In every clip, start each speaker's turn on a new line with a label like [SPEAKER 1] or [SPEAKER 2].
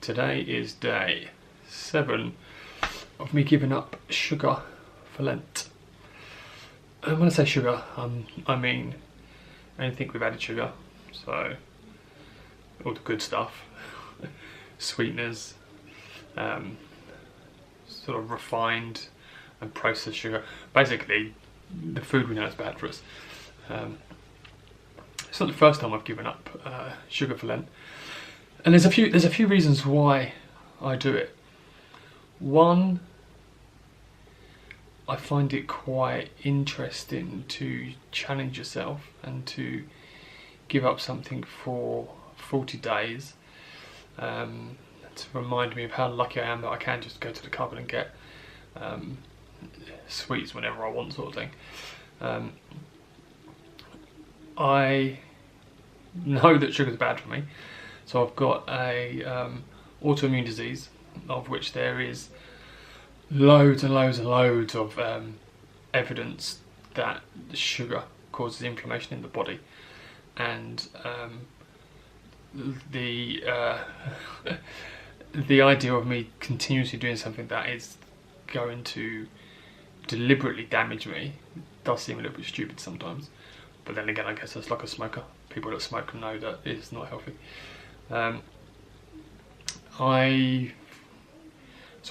[SPEAKER 1] Today is day 7 of me giving up sugar for Lent. And when I say sugar, I mean anything with added sugar, so all the good stuff, sweeteners, sort of refined and processed sugar. Basically, the food we know is bad for us. It's not the first time I've given up sugar for Lent, and there's a few reasons why I do it. One, I find it quite interesting to challenge yourself and to give up something for 40 days to remind me of how lucky I am that I can just go to the cupboard and get sweets whenever I want, sort of thing. I know that sugar's bad for me, so I've got a autoimmune disease of which there is loads and loads and loads of evidence that sugar causes inflammation in the body, and the idea of me continuously doing something that is going to deliberately damage me does seem a little bit stupid sometimes. But then again, I guess it's like a smoker. People that smoke know that it's not healthy. As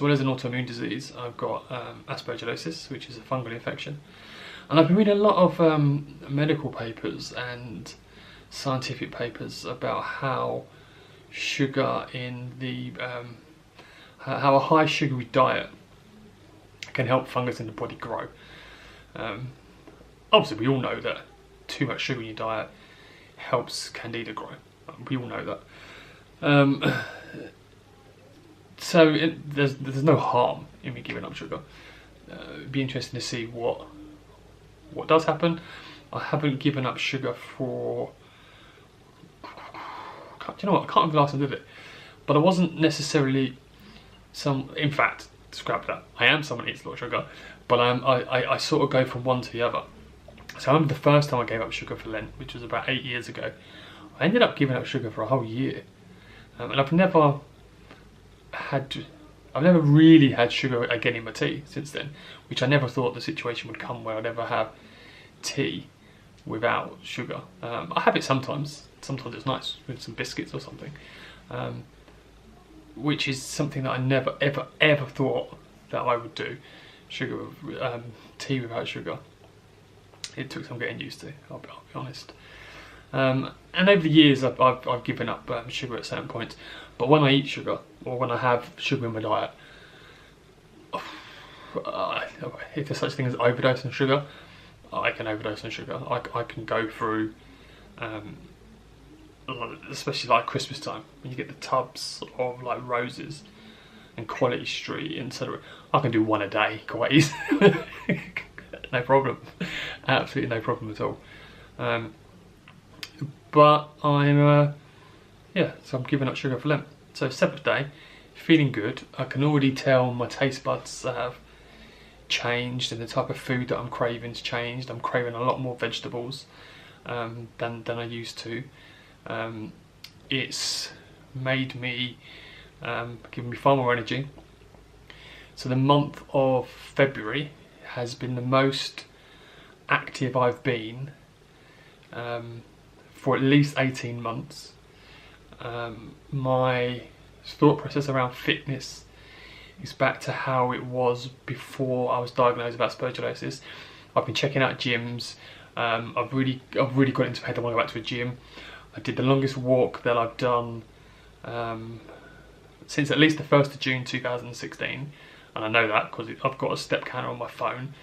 [SPEAKER 1] well as an autoimmune disease, I've got Aspergillosis, which is a fungal infection. And I've been reading a lot of medical papers and scientific papers about how sugar in the how a high sugary diet can help fungus in the body grow. Obviously, we all know that too much sugar in your diet helps candida grow. We all know that. So there's no harm in me giving up sugar. It'd be interesting to see what does happen. I haven't given up sugar for, do you know what, I can't remember the last time I did it, but I wasn't necessarily in fact, scrap that, I am someone who eats a lot of sugar, but I sort of go from one to the other. So I remember the first time I gave up sugar for Lent, which was about 8 years ago. I ended up giving up sugar for a whole year, and I've never really had sugar again in my tea since then, which I never thought the situation would come where I'd ever have tea without sugar. I have it sometimes it's nice with some biscuits or something, which is something that I never ever thought that I would do. Tea without sugar. It took some getting used to, I'll be honest. And over the years I've given up sugar at certain points, but when I eat sugar, or when I have sugar in my diet, if there's such a thing as overdose on sugar, I can overdose on sugar. I can go through, especially like Christmas time, when you get the tubs of like roses and Quality Street, etc. I can do one a day quite easily. No problem, absolutely no problem at all. But I'm, so I'm giving up sugar for Lent. So 7th day, feeling good. I can already tell my taste buds have changed and the type of food that I'm craving's changed. I'm craving a lot more vegetables than I used to. It's made me, given me far more energy. So the month of February has been the most active I've been for at least 18 months. My thought process around fitness is back to how it was before I was diagnosed with Aspergillosis. I've been checking out gyms. I've really got into my head I want to go back to a gym. I did the longest walk that I've done since at least the 1st of June 2016. And I know that because I've got a step counter on my phone.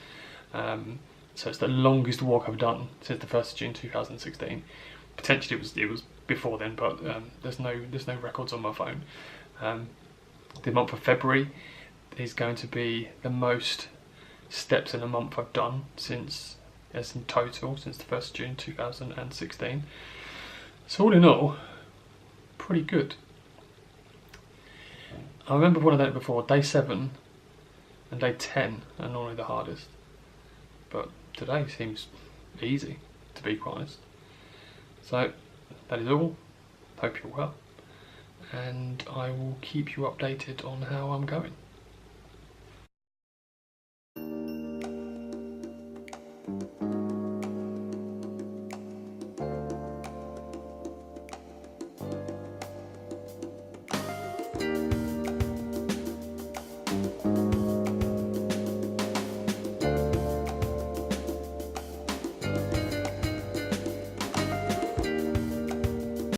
[SPEAKER 1] So it's the longest walk I've done since the 1st of June 2016. Potentially it was before then, but there's no records on my phone. The month of February is going to be the most steps in a month I've done since in total since the 1st of June 2016. So all in all, pretty good. I remember when I done it before, day 7 and day 10 are normally the hardest, but today seems easy, to be quite honest. So that is all. Hope you're well, and I will keep you updated on how I'm going.